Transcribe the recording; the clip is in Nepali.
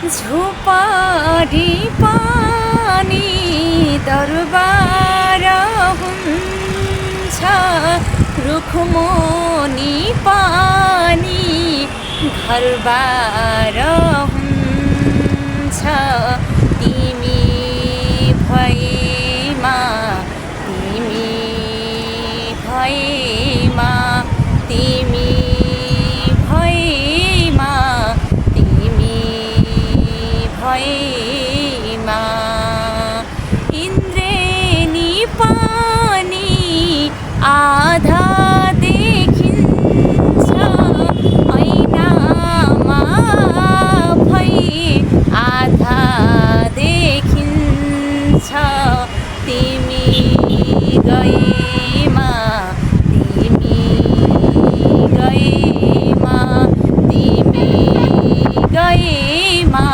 झुपडी पानी दरबार हुन्छ, रुखमुनि पानी घरबार हुन्छ। तिमी भएमा तिमी भएमा तिमी भएमा तिमी भएमा इन्द्रेणी पानी आधा देखिन्छ, ऐनामा भई आधा देखिन्छ। तिमी गएमा तिमी गएमा तिमी गएमा